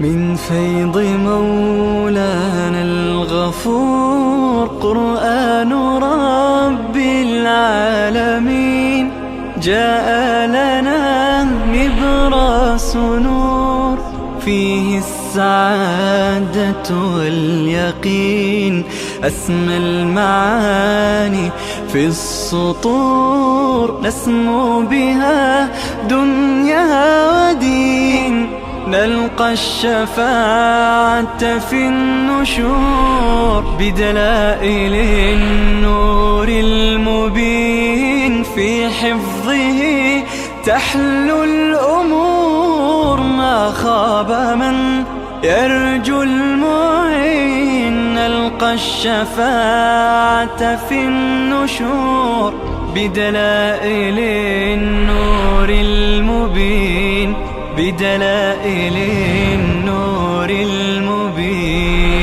من فيض مولانا الغفور قرآن رب العالمين جاء لنا نبراس نور فيه السعادة واليقين أسمى المعاني في السطور نسمو بها دنيا ودين نلقى الشفاعة في النشور بدلائل النور المبين في حفظه تحلو الأمور ما خاب من يرجو المعين نلقى الشفاعة في النشور بدلائل النور المبين بدلائل النور المبين.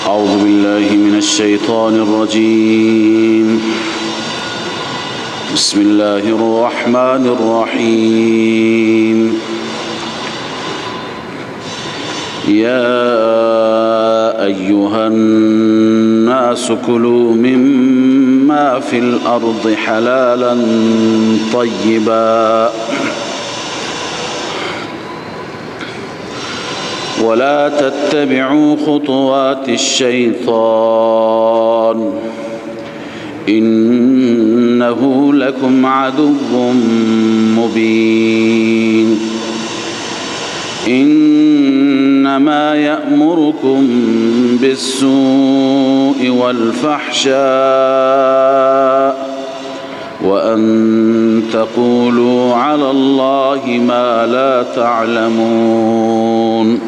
أعوذ بالله من الشيطان الرجيم. بسم الله الرحمن الرحيم. يا أيها الناس كلوا مما في الأرض حلالا طيبا ولا تتبعوا خطوات الشيطان إنه لكم عدو مبين. إنما يأمركم بالسوء والفحشاء وأن تقولوا على الله ما لا تعلمون.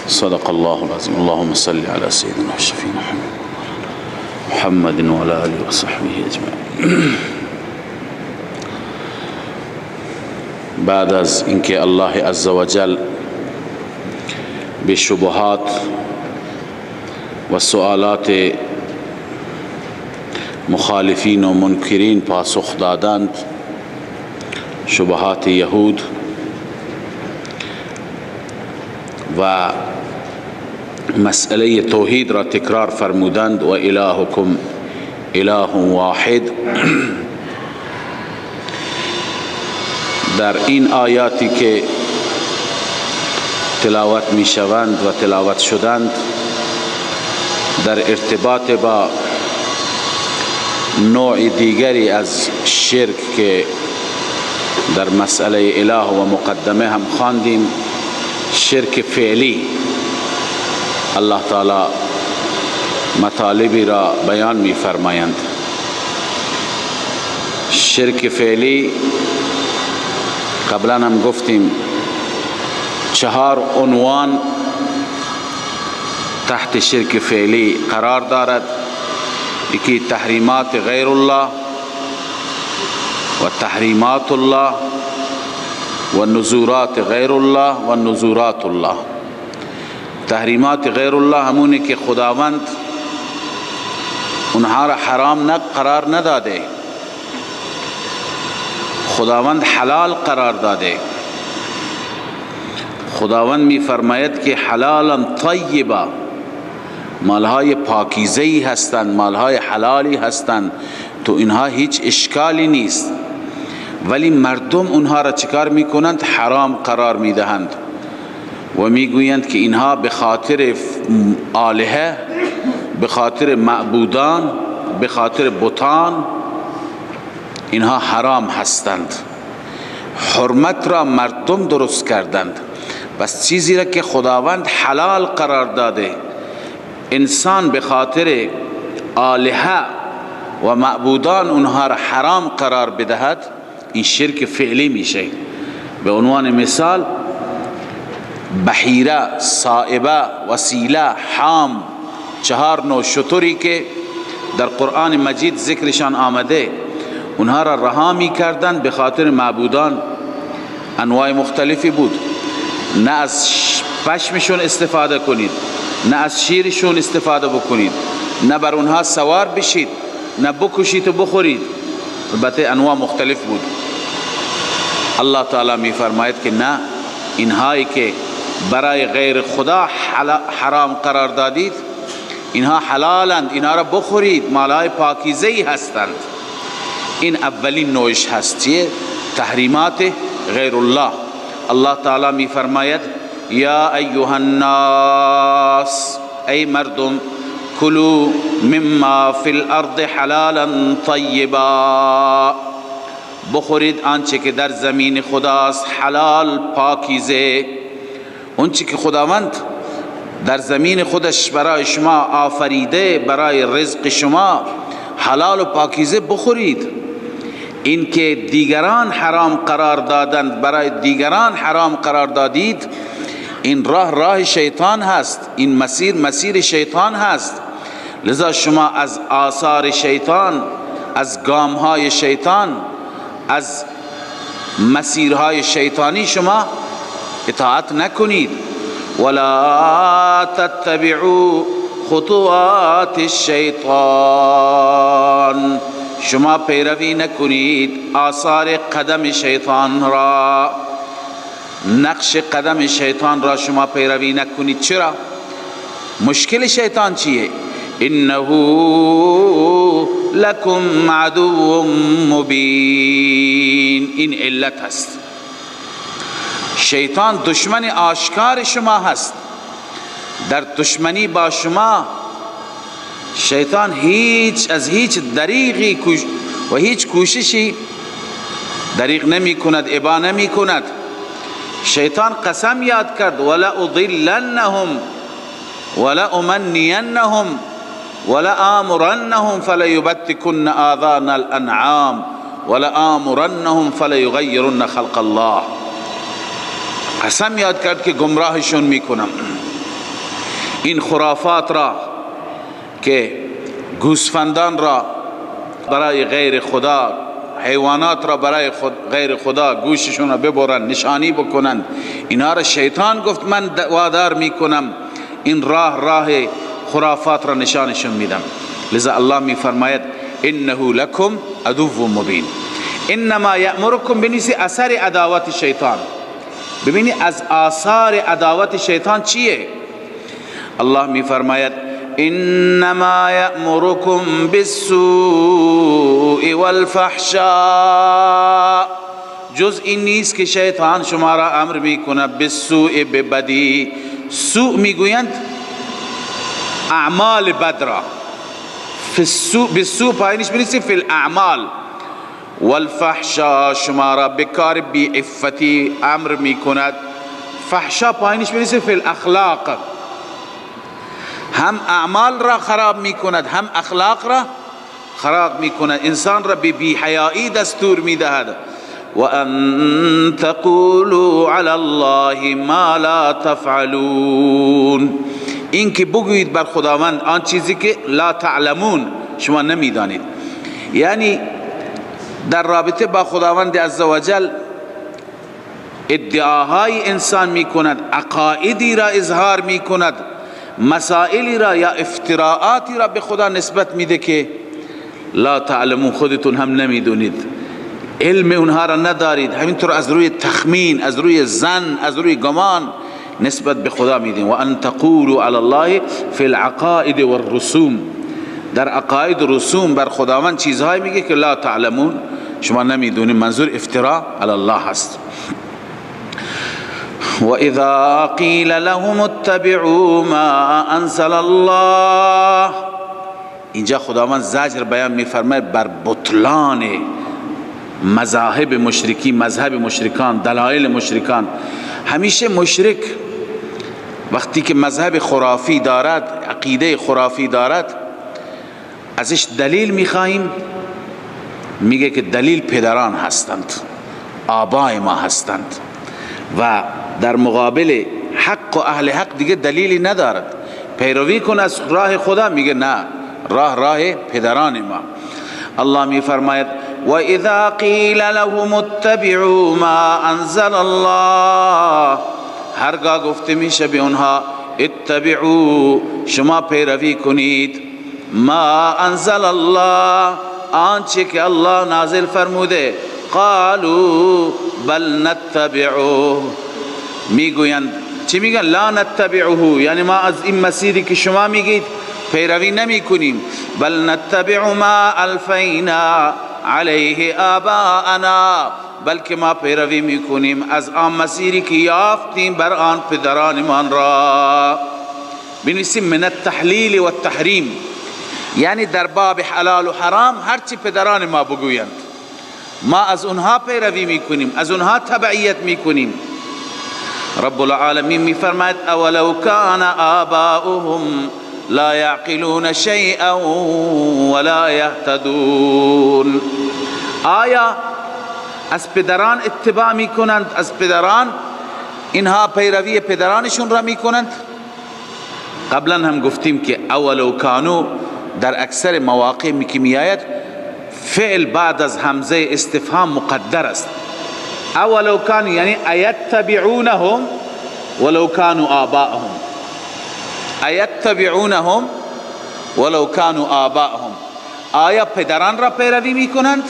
صدق الله العظيم. اللهم صل على سيدنا وشفينا محمد وعلى آله وصحبه أجمعين. بعد از اینکه الله عزوجل به شبهات و سوالات مخالفین و منکرین پاسخ دادند، شبهات یهود و مسئله توحید را تکرار فرمودند و الهکم اله واحد، در این آیاتی که تلاوت می شوند و تلاوت شدند در ارتباط با نوع دیگری از شرک که در مسئله اله و مقدمه هم خواندیم، شرک فعلی، الله تعالی مطالبی را بیان می فرمایند. شرک فعلی قبلا هم گفتیم 4 عنوان تحت شرک فعلی قرار دارد. یکی تحریمات غیر الله و تحریمات الله و نذورات غیر الله و نذورات الله. تحریمات غیر الله همونه که خداوند اونها را حرام قرار نداده، خداوند حلال قرار داده. خداوند می فرماید که حلالا طیبا، مالهای پاکیزه‌ای هستند، مالهای حلالی هستند، تو اینها هیچ اشکالی نیست، ولی مردم اونها را چکار میکنند؟ حرام قرار میدهند و میگویند که اینها به خاطر آلهه، به خاطر معبودان، به خاطر بتان اینها حرام هستند. حرمت را مردم درست کردند. بس چیزی را که خداوند حلال قرار داده انسان به خاطر آلهه و معبودان اونها را حرام قرار بدهد، این شرک فعلی میشه. به عنوان مثال بحیره، صائبه، وسیله، حام، 4 نوع شتری که در قرآن مجید ذکرشان آمده، اونها را رها می کردن به خاطر معبودان. انواع مختلفی بود، نه از پشمشون استفاده کنید، نه از شیرشون استفاده بکنید، نه بر اونها سوار بشید، نه بکشید و بخورید. البته انواع مختلف بود. الله تعالی می فرماید که نه، اینهایی که برای غیر خدا حرام قرار دادید اینها حلالند، اینها را بخورید، مالهای پاکیزه‌ای هستند. این اولین نوعش هست، چیه؟ تحریمات غیر الله. الله تعالی می فرماید یا ایها الناس، ای مردم، کلوا مما فی الارض حلالا طیبا، بخورید آنچه که در زمین خداست حلال پاکیزه. اون چی که خداوند در زمین خودش برای شما آفریده، برای رزق شما حلال و پاکیزه بخورید. این که دیگران حرام قرار دادند، برای دیگران حرام قرار دادید، این راه شیطان هست، این مسیر شیطان هست. لذا شما از آثار شیطان، از گامهای شیطان، از مسیرهای شیطانی شما اطاعت نکنید. ولا تتبعوا خطوات الشیطان، شما پیروی نکنید آثار قدم شیطان را، نقش قدم شیطان را شما پیروی نکنید. چرا؟ مشکل شیطان چیه؟ انه لکم عدو مبین، این علت هست. شیطان دشمن آشکار شما هست. در دشمنی با شما شیطان از هیچ دریغی و هیچ کوششی دریغ نمی کند، ابا نمی کند. شیطان قسم یاد کرد ولا اضلنهم ولا امنینهم ولا آمرنهم فلیبتکن آذان الانعام ولا آمرنهم فلیغیرن خلق الله. قسم یاد کرد که گمراهشون میکنم. این خرافات را که گوسفندان را برای غیر خدا، حیوانات را برای غیر خدا گوششون را ببرن، نشانی بکنن، اینا را شیطان گفت من وادار میکنم این راه خرافات را نشانشون میدم. لذا الله میفرماید انه لکم عدو مبین. انما یأمرکم، بنویسی اثر عداوت شیطان. ببینی از آثار عداوت شیطان چیه؟ الله میفرماید انما یأمرکم بالسوء والفحشاء، جز این نیست که شیطان شما را امر میکنه بالسوء، ببدی. سوء میگویند اعمال بد را، بالسوء پایینش بنویسی فی الاعمال. والفحشاء شما را بکار بی عفتی امر میکند. فحشا پایینش بنویسی فی الاخلاق، هم اعمال را خراب میکند هم اخلاق را خراب میکند، انسان را بی حیایی دستور میدهد. و ان تقولوا علی الله ما لا تفعلون، این که بگویید بر خداوند آن چیزی که لا تعلمون، شما نمیدانید. یعنی در رابطه با خداوند عزوجل ادعاهای انسان میکند، عقایدی را اظهار میکند، مسائلی را یا افتراعاتی را به خدا نسبت میده که لا تعلمون، خودتون هم نمیدونید، علم اونها را ندارید. همینطور از روی تخمین، از روی ظن، از روی گمان نسبت به خدا میدین. و ان تقولوا علی الله فی العقائد والرسوم، در عقاید و رسوم بر خداوند چیزهایی میگه که لا تعلمون، شما نمیدونید. منظور افتراء علی الله هست. و اذا قیل لهم اتبعوا ما انزل الله، اینجا خداوند زجر بیان میفرماید بر بطلان مذاهب مشرکی، مذهب مشرکان، دلایل مشرکان. همیشه مشرک وقتی که مذهب خرافی دارد، عقیده خرافی دارد، ازش دلیل میخواهیم، میگه که دلیل پدران هستند، آبای ما هستند، و در مقابل حق و اهل حق دیگه دلیلی ندارد. پیروی کن از راه خدا، میگه نه، راه پدران ما. الله میفرماید و اذا قیل لهم اتبعوا ما انزل الله، هرگاه گفته میشه به اونها اتبعوا، شما پیروی کنید، ما انزل الله، آنچه که الله نازل فرموده، قالوا بل نتبعه، میگویند چی میگن؟ لا نتبعه، یعنی ما از این مسیری که شما میگید پیروی نمی کنیم. بل نتبع ما الفینا علیه آباءنا، بلکه ما پیروی میکنیم از آن مسیری که یافتیم بر آن پدرانمان را. بنویسیم من التحلیل و التحریم، یعنی در باب حلال و حرام هرچی پدران ما بگویند ما از اونها پیروی میکنیم، از اونها تبعیت میکنیم. رب العالمین میفرماید اولو کان آباؤهم لا یعقلون شیئا ولا یهتدون، آیا از پدران اتباع میکنند؟ از پدران اینها پیروی پدرانشون را میکنند؟ قبلا هم گفتیم که اولو کانو در اکثر مواقع که میآید فعل بعد از همزه استفهام مقدر است. اولو کانو یعنی ایتبعونهم ولو کانوا آباءهم، ایتبعونهم ولو کانوا آباءهم، آیا پدران را پیروی میکنند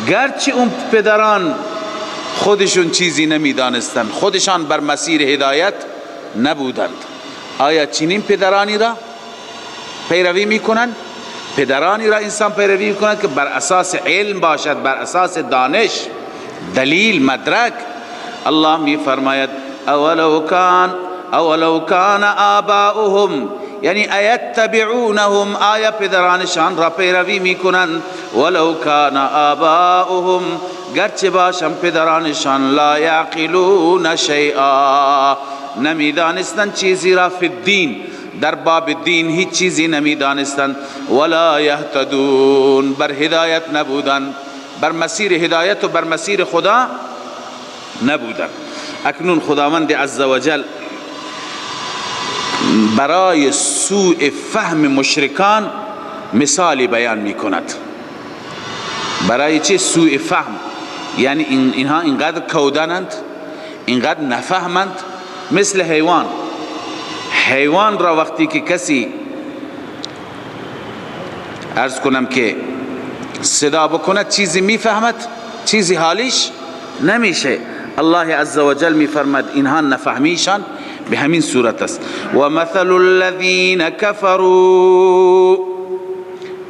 گرچه اون پدران خودشون چیزی نمیدانستند، خودشان بر مسیر هدایت نبودند؟ آیا چنین پدرانی را پیروی میکنند؟ پدرانی را انسان پیروی میکند که بر اساس علم باشد، بر اساس دانش، دلیل، مدرک. الله می فرماید اولو کان آباؤهم، یعنی ایتبعونهم، آیا پدرانشان را پیروی میکنند؟ ولو کان آباؤهم، گرچه باشند پدرانشان لا یعقلون شیئا، نمیدانستند چیزی را فی الدین، در باب دین هیچ چیزی نمیدانستند. ولا یهتدون، بر هدایت نبودند، بر مسیر هدایت و بر مسیر خدا نبودند. اکنون خداوند عزوجل برای سوء فهم مشرکان مثالی بیان می کند. برای چه سوء فهم؟ یعنی اینها اینقدر کودنند، اینقدر نفهمند، مثل حیوان. حیوان را وقتی که کسی عرض کنم که صدا بکند چیزی میفهمد، چیزی حالیش نمیشه. الله عزوجل میفرماد اینها نفهمیشان به همین صورت است. و مثل الذین کفروا،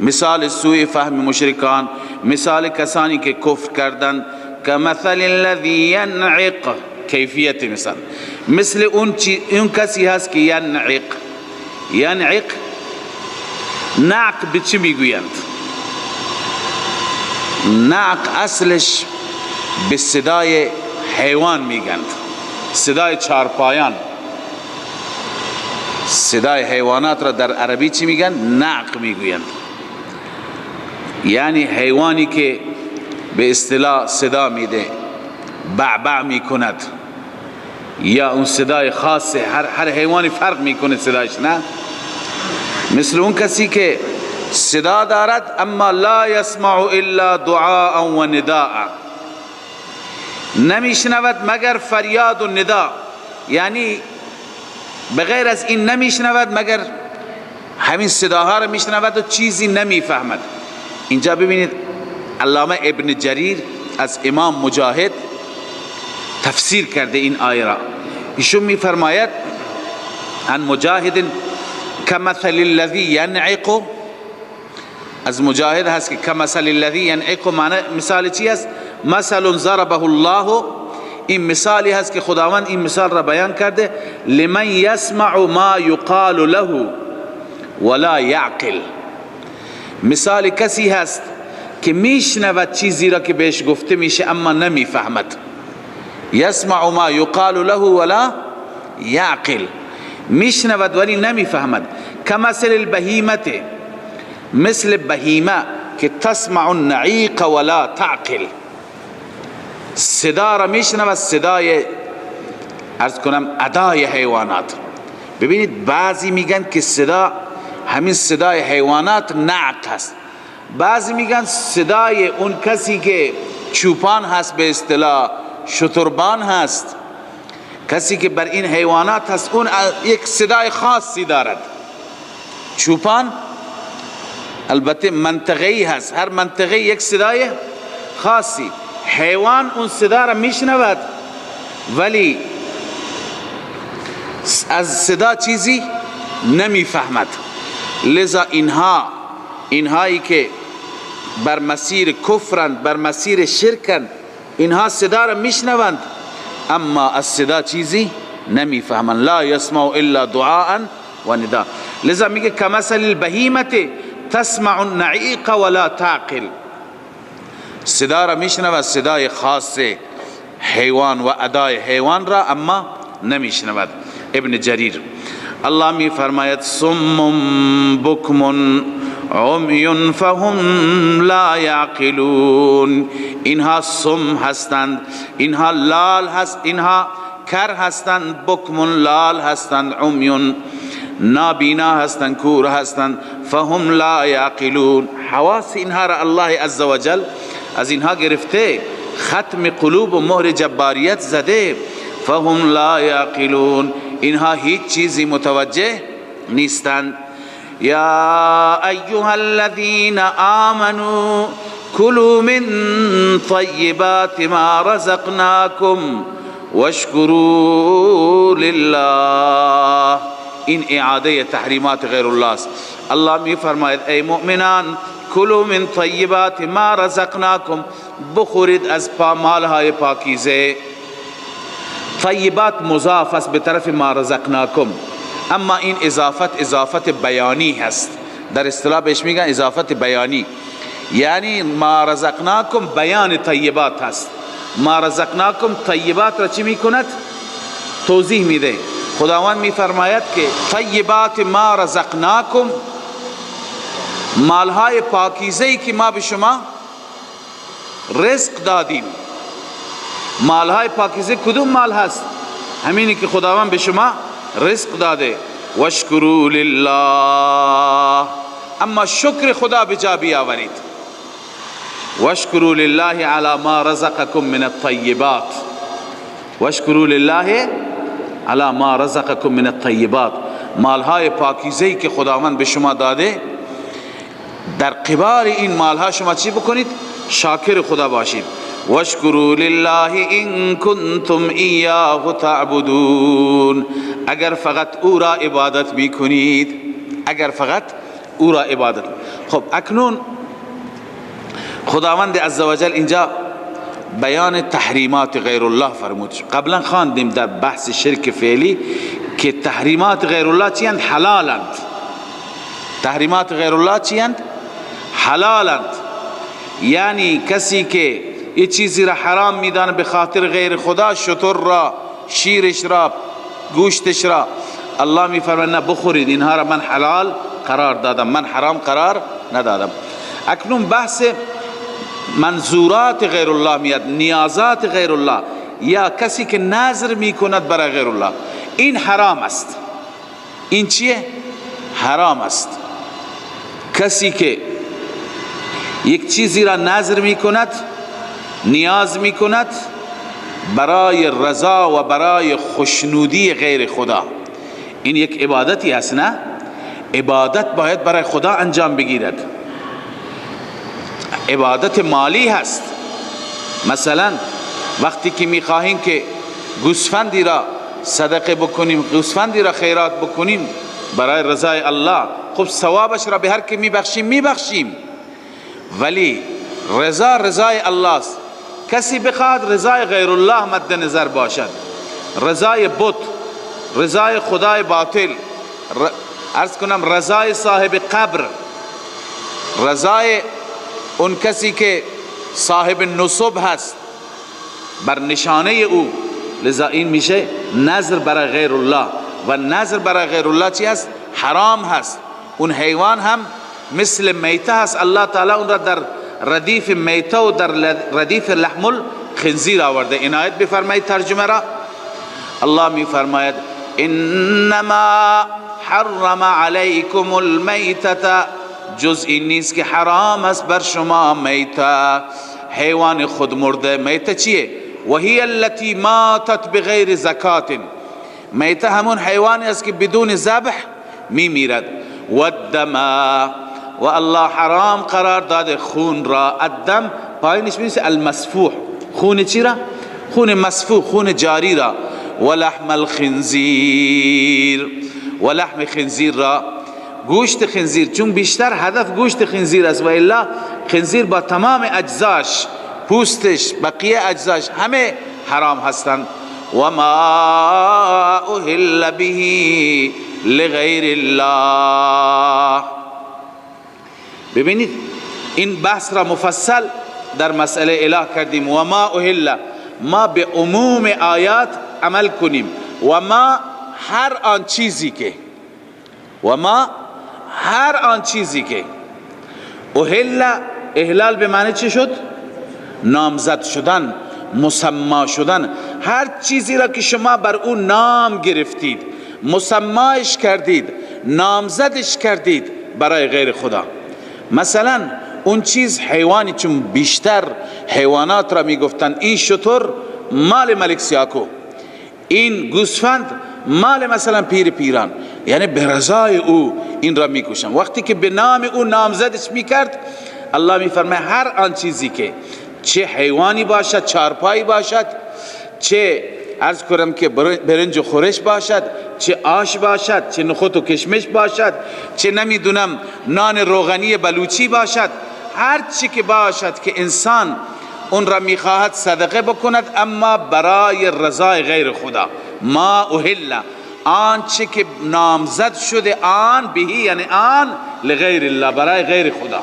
مثال سوء فهم مشرکان، مثال کسانی که کفر کردند، کمثل الذی ینعق، کیفیت مثل اون کسی هست که ینعق. نعق به چی میگویند؟ نعق اصلش به صدای حیوان میگند، صدای چارپایان، صدای حیوانات را در عربی چی میگن؟ نعق میگویند. یعنی حیوانی که به اصطلاح صدا میده، بعبع میکند، یا اون صدای خاصه، هر حیوانی فرق میکنه صدایش، نه؟ مثل اون کسی که صدا دارد اما لا يسمع الا دعاء و نداء، نمیشنود مگر فریاد و ندا، یعنی بغیر از این نمیشنود مگر همین صداها رو میشنود و چیزی نمیفهمد. اینجا ببینید علامه ابن جریر از امام مجاهد تفسیر کرده این آیه را. ایشون میفرماید عن مجاهد کمثل الذی ینعق، از مجاهد هست که کمثل الذی ینعق، معنی مثال چی است؟ مثل ضربه الله، این مثالی هست که خداوند این مثال را بیان کرده، لمن یسمع ما یقال له ولا یعقل، مثال کسی هست که میشنود چیزی را که بهش گفته میشه اما نمیفهمد. یسمع ما یقال له ولا یعقل، میشنود ولی نمیفهمد. کمثل البهیمت، مثل بهیمه که تسمع النعیق ولا تعقل، صدا را میشنود، صدای عرض کنم ادای حیوانات. ببینید بعضی میگن که صدا همین صدای حیوانات نعق هست، بعضی میگن صدای اون کسی که چوپان هست، به اصطلاح شتربان هست، کسی که بر این حیوانات هست، اون یک صدای خاصی دارد. چوپان البته منطقه‌ای هست، هر منطقه یک صدای خاصی. حیوان اون صدا را میشنود ولی از صدا چیزی نمیفهمد. لذا اینهایی که بر مسیر کفرند، بر مسیر شرکند، اینها صدا را میشنوند اما از صدا چیزی نمیفهمند. لا یسمع الا دعاء و نداء. لذا میگه کمثل البهیمة تسمع النعیق ولا تعقل. صدا را میشنود، صدای خاص حیوان و ادای حیوان را اما نمیشنود. ابن جریر الله می فرماید صم بکم عمی فهم لا یعقلون. اینها صم هستند، اینها لال هست، اینها کر هستند، بکم لال هستند، عمی نابینا هستند، کور هستند، فهم لا یعقلون. حواس اینها را الله عزوجل از اینها گرفته، ختم قلوب و مهر جباریت زده. فهم لا یعقلون، اینها هیچ چیزی متوجه نیستند. یا ایها الذین آمنوا کلوا من طیبات ما رزقناکم واشکروا لله. این اعاده تحریمات غیر الله است. الله می فرماید ای مؤمنان کلوا من طیبات ما رزقناکم، بخورید از مالهای پاکیزه. طیبات مضاف است به طرف ما رزقناکم، اما این اضافت بیانی هست. در اصطلاح بهش میگن اضافت بیانی، یعنی ما رزقناکم بیان طیبات هست. ما رزقناکم طیبات را چی میکند؟ توضیح میده. خداوند میفرماید که طیبات ما رزقناکم، مالهای پاکیزه‌ای که ما به شما رزق دادیم. مالهای پاکیزه کدوم مال هست؟ همینی که خداوند به شما رزق داده. واشکروا لله، اما شکر خدا به جا بیاورید. واشکروا لله علی ما رزقکم من الطیبات. واشکروا لله علی ما رزقکم من الطیبات. مالهای پاکیزه‌ای که خداوند به شما داده، در قبال این مالها شما چی بکنید؟ شاکر خدا باشید. واشکروا لله ان کنتم ایاه تعبدون. اگر فقط او را عبادت میکنید، اگر فقط او را عبادت. خب اکنون خداوند عزوجل اینجا بیان تحریمات غیر الله فرمود. قبلا خواندیم در بحث شرک فعلی که تحریمات غیر الله چیند؟ حلالند. تحریمات غیر الله چیند؟ حلالند. یعنی کسی که یه چیزی را حرام میدانه به خاطر غیر خدا، شتر را، شیرش را، گوشتش را، الله میفرماید نه بخورید، اینها را من حلال قرار دادم، من حرام قرار ندادم. اکنون بحث منظورات غیر الله میاد، نیازات غیر الله، یا کسی که نظر میکند برای غیر الله، این حرام است. این چیه؟ حرام است. کسی که یک چیزی را نظر میکند، نیاز میکند برای رضا و برای خوشنودی غیر خدا، این یک عبادتی است. نه، عبادت باید برای خدا انجام بگیرد. عبادت مالی هست. مثلا وقتی که میخواهیم که گوسفندی را صدقه بکنیم، گوسفندی را خیرات بکنیم برای رضای الله، خب ثوابش را به هر که میبخشیم، ولی رضای الله است. کسی بخواد رضای غیر الله مد نظر باشد، رضای بت، رضای خدای باطل، عرض کنم رضای صاحب قبر، رضای اون کسی که صاحب نصب هست بر نشانه او، لذا این میشه نظر برای غیر الله. و نظر برای غیر الله چی هست؟ حرام هست. اون حیوان هم مثل میته هست، الله تعالی اون را در ردیف میته و در ردیف لحم الخنزیر آورده. عنایت بفرمایید ترجمه را. الله می فرماید انما حرم علیکم المیتة، جز این نیست که حرام است بر شما میته، حیوان خود مرده. میته چیه؟ وهی التي ماتت بغیر زکات. میته همون حیوانی است که بدون ذبح می میرد. و الدم، و الله حرام قرار داده خون را. الدم پایینش می‌نویسه المسفوح، خون چی را؟ خون مسفوح، خون جاری را. ولحم الخنزیر، ولحم خنزیر را، گوشت خنزیر، چون بیشتر هدف گوشت خنزیر است و الا خنزیر با تمام اجزاش، پوستش، بقیه اجزاش همه حرام هستند. و ما اهل به لغیر الله. ببینید این بحث را مفصل در مسئله اله کردیم. و ما اهل، ما به عموم آیات عمل کنیم. و ما هر آن چیزی که، و ما هر آن چیزی که اهل، اهلال به معنی چی شد؟ نامزد شدن، مسما شدن. هر چیزی را که شما بر اون نام گرفتید، مسماش کردید، نامزدش کردید برای غیر خدا. مثلا اون چیز حیوانی، چون بیشتر حیوانات را میگفتن این شتر مال ملک سیاکو، این گوسفند مال مثلا پیر پیران، یعنی به رضای او این را میکشن. وقتی که به نام او نامزدش میکرد، الله میفرماید هر آن چیزی که چه حیوانی باشد، چارپایی باشد، چه عرض کنم که برنج و خورش باشد، چه آش باشد، چه نخود و کشمش باشد، چه نمیدونم نان روغنی بلوچی باشد، هر چی که باشد که انسان اون را میخواهد صدقه بکند اما برای رضای غیر خدا، ما اهل، آنچه که نامزد شده آن بهی، یعنی آن لغیر الله، برای غیر خدا.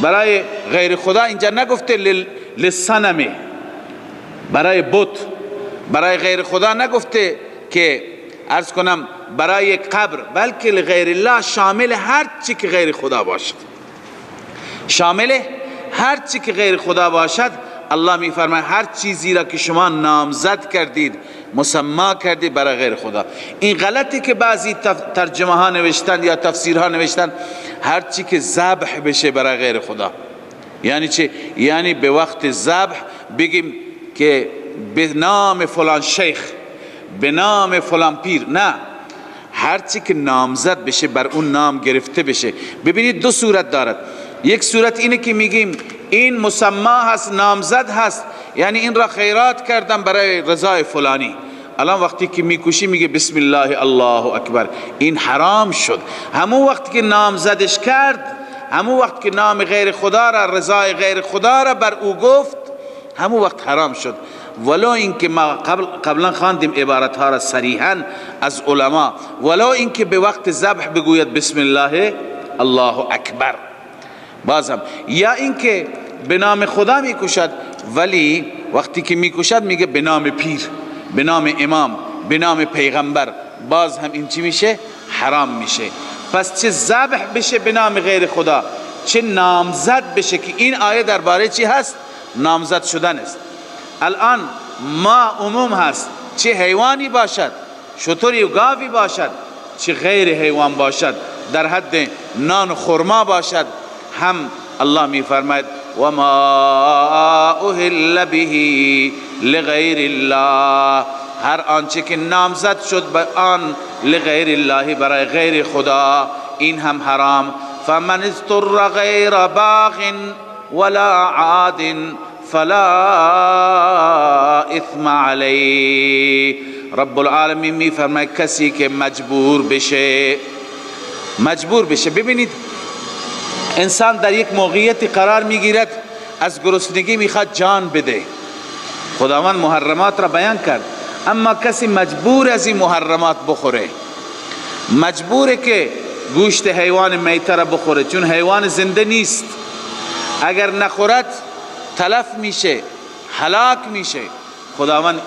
برای غیر خدا اینجا نگفته للصنم، برای بت، برای غیر خدا نگفته که عرض کنم برای قبر، بلکه لغیر الله شامل هر چی که غیر خدا باشد، شامل هر چی که غیر خدا باشد. الله میفرماید هر چیزی را که شما نامزد کردید، مسما کردید برای غیر خدا. این غلطی که بعضی ترجمه ها نوشتن یا تفسیرها نوشتن، هر چی که ذبح بشه برای غیر خدا. یعنی چه؟ یعنی به وقت ذبح بگیم که به نام فلان شیخ، به نام فلان پیر، نه، هر چی که نامزد بشه، بر اون نام گرفته بشه. ببینید دو صورت دارد. یک صورت اینه که میگیم این مسما هست، نامزد هست، یعنی این را خیرات کردم برای رضای فلانی. الان وقتی که میکشی میگه بسم الله الله اکبر، این حرام شد. همون وقتی که نامزدش کرد، همون وقت که نام غیر خدا را، رضای غیر خدا را بر او گفت، همون وقت حرام شد. ولو اینکه ما قبلا خواندیم عبارت ها را صریحا از علما، ولو اینکه به وقت ذبح بگوید بسم الله الله اکبر بازم، یا اینکه به نام خدا میکشد ولی وقتی که میکشد میگه به نام پیر، به نام امام، به نام پیغمبر، باز هم این چی میشه؟ حرام میشه. پس چه ذبح بشه به نام غیر خدا، چه نامزد بشه، که این آیه درباره چی هست؟ نامزد شدن است. الان ما عموم هست، چه حیوانی باشد، شتری و گاوی باشد، چه غیر حیوان باشد، در حد نان و خرما باشد، هم الله می فرماید و ما اهل به لغیر الله، هر آنچه که نامزد شد به آن لغیر الله، برای غیر خدا، این هم حرام. فمن اضطر غیر باغ ولا عاد فلا اثم علیه. رب العالمین می فرماید کسی که مجبور بشه. ببینید انسان در یک موقعیتی قرار میگیرد، از گرسنگی میخواد جان بده، خداوند محرمات را بیان کرد، اما کسی مجبور از این محرمات بخوره، مجبوره که گوشت حیوان میته را بخوره، چون حیوان زنده نیست، اگر نخورد تلف میشه، هلاک میشه. خداوند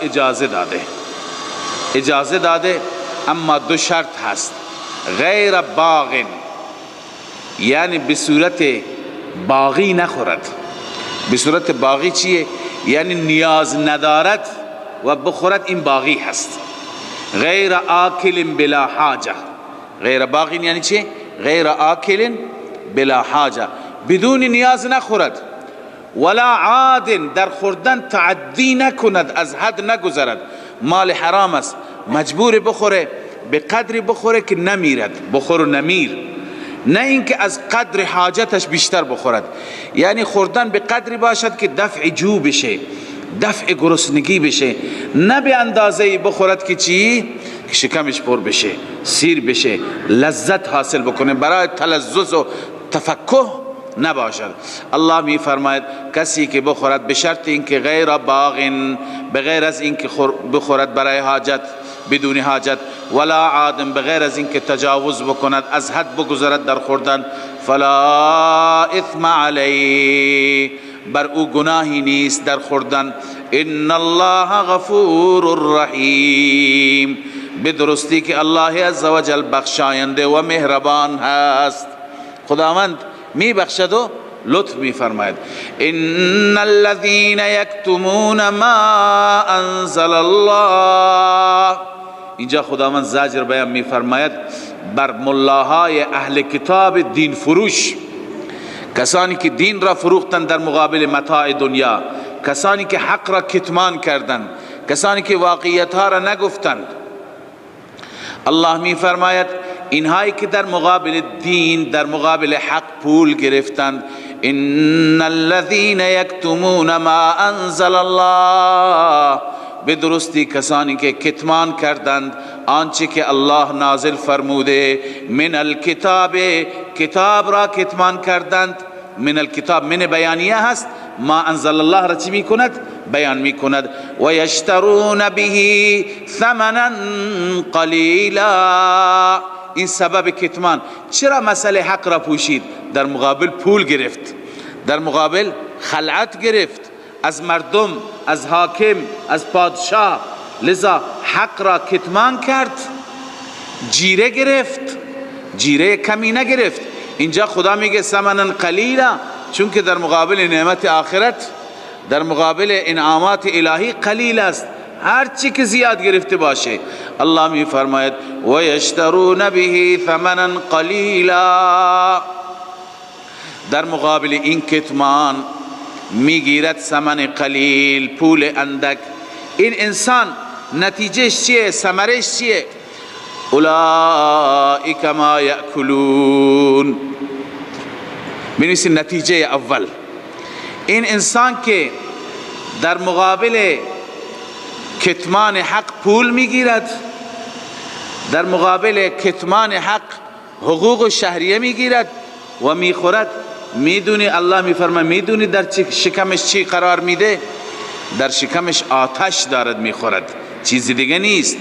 اجازه داده، اما دو شرط هست. غیر باغ، یعنی به صورت باغی نخورد. به صورت باغی چیه؟ یعنی نیاز ندارد و بخورد، این باغی هست. غیر آکل بلا حاجه. غیر باغ یعنی چی؟ غیر آکل بلا حاجه، بدون نیاز نخورد. ولا عاد، در خوردن تعدی نکند، از حد نگذرد. مال حرام است، مجبور بخوره، به قدری بخوره که نمیرد، بخور و نمیر. نه اینکه از قدر حاجتش بیشتر بخورد. یعنی خوردن به قدری باشد که دفع جو بشه، دفع گرسنگی بشه، نه به اندازه بخورد که چی؟ که شکمش پر بشه، سیر بشه، لذت حاصل بکنه، برای تلذذ و تفکه نباشد. الله می فرماید کسی که بخورد به شرط اینکه غیر باغن، بغیر از اینکه بخورد برای حاجت، بدون حاجت، ولا عادم، بغیر از اینکه تجاوز بکند، از حد بگذرد در خوردن، فلا اثم علیه، بر او گناهی نیست در خوردن. ان الله غفور رحیم، بدرستی که الله عزوجل بخشاینده و مهربان هست. خداوند می بخشد و لطف می فرماید. ان الذين يكتمون ما انزل الله، اینجا خداوند زجر بیان می فرماید بر ملاهای اهل کتاب دین فروش، کسانی که دین را فروختند در مقابل متاع دنیا، کسانی که حق را کتمان کردند، کسانی که واقعیت ها را نگفتند. الله می فرماید اینهایی که در مقابل دین، در مقابل حق پول گرفتند، ان الذين يكتمون ما انزل الله، به درستی کسانی که کتمان کردند آنچه که الله نازل فرموده، من الکتاب، کتاب را کتمان کردند. من الکتاب من بیانیه هست، ما انزل الله را چی می کند؟ بیان می کند. و یشترون به ثمنا قلیلا، این سبب کتمان. چرا مسئله حق را پوشید؟ در مقابل پول گرفت، در مقابل خلعت گرفت از مردم، از حاکم، از پادشاه، لذا حق را کتمان کرد، جیره گرفت، جیره کمی نگرفت. اینجا خدا میگه ثمنا قلیلا، چون که در مقابل نعمت آخرت، در مقابل انعامات الهی قلیل است، هر چی که زیاد گرفته باشه. الله می فرماید و یشترون به ثمنا قلیلا، در مقابل این کتمان میگیرد ثمن قلیل، پول اندک. این انسان نتیجهش چیه؟ ثمرش چیه؟ اولئک ما یأکلون. بنویسید نتیجه اول، این انسان که در مقابل کتمان حق پول میگیرد، در مقابل کتمان حق حقوق شهریه میگیرد و میخورد، میدونی الله میفرماید میدونی در شکمش چی قرار میده؟ در شکمش آتش دارد میخورد، چیزی دیگه نیست.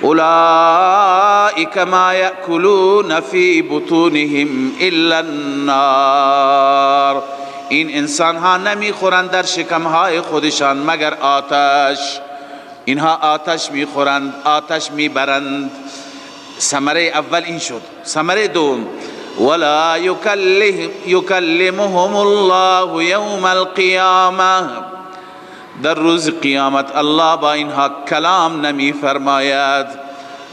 اولئک ما یأکلون فی بطونهم الا النار، این انسان ها نمیخورند در شکم های خودشان مگر آتش. اینها آتش میخورند، آتش میبرند. ثمره اول این شد. ثمره دوم، ولا یکلمهم الله یوم القیامه، در روز قیامت الله با اینها کلام نمی فرماید.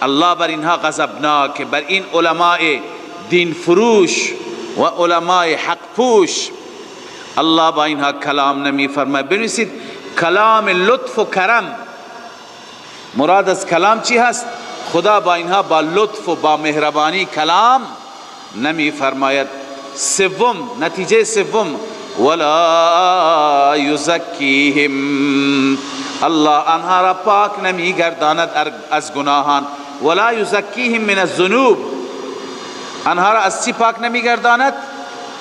الله بر اینها غضبناک، بر این علماء دین فروش و علماء حق پوش الله با اینها کلام نمی فرماید. بنویسید کلام لطف و کرم. مراد از کلام چی هست؟ خدا با اینها با لطف و با مهربانی کلام نمی فرماید. سوم، نتیجه سوم، ولا یزکیهم، الله آنها را پاک نمی گرداند از گناهان. ولا یزکیهم من الذنوب، آنها را از چی پاک نمی گرداند؟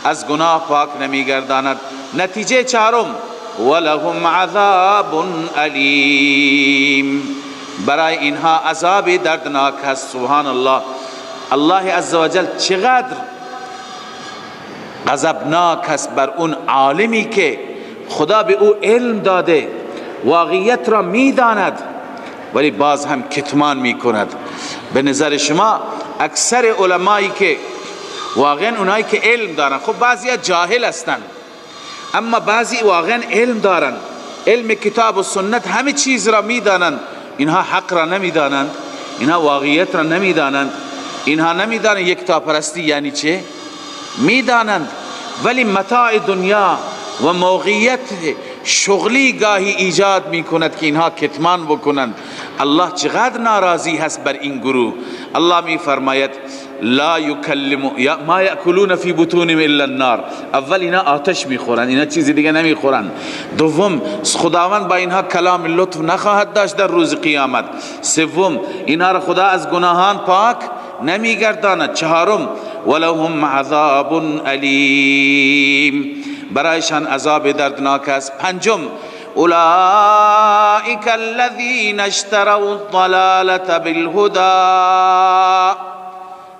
از گناه پاک نمی گرداند. نتیجه چهارم، ولهم عذاب علیم، برای اینها عذاب دردناک است. سبحان الله، الله عزوجل چقدر غضبناک است بر اون عالمی که خدا به او علم داده، واقعیت را میداند ولی باز هم کتمان میکند. به نظر شما اکثر علمایی که واقعا اونایی که علم دارن، خب بعضی جاهل هستن اما بعضی واقعا علم دارن، علم کتاب و سنت همه چیز را میدانند، اینها حق را نمیدانند، اینها واقعیت را نمیدانند، اینها نمیدانند یکتاپرستی یعنی چه، میدانند ولی متاع دنیا و موقعیت شغلی گاهی ایجاد میکند که اینها کتمان بکنند. الله چقدر ناراضی هست بر این گروه. الله میفرماید لا یکلم یا ما یاکلون فی بطونهم الا النار. اول اینا آتش میخورن، اینا چیزی دیگه نمیخورن. دوم خداوند با اینها کلام لطف نخواهد داشت در روز قیامت. سوم اینها را خدا از گناهان پاک نمیگرداند. چهارم ولهم عذاب علیم، برایشان عذاب دردناک است. پنجم اولئک الذین اشتروا الضلالة بالهدى،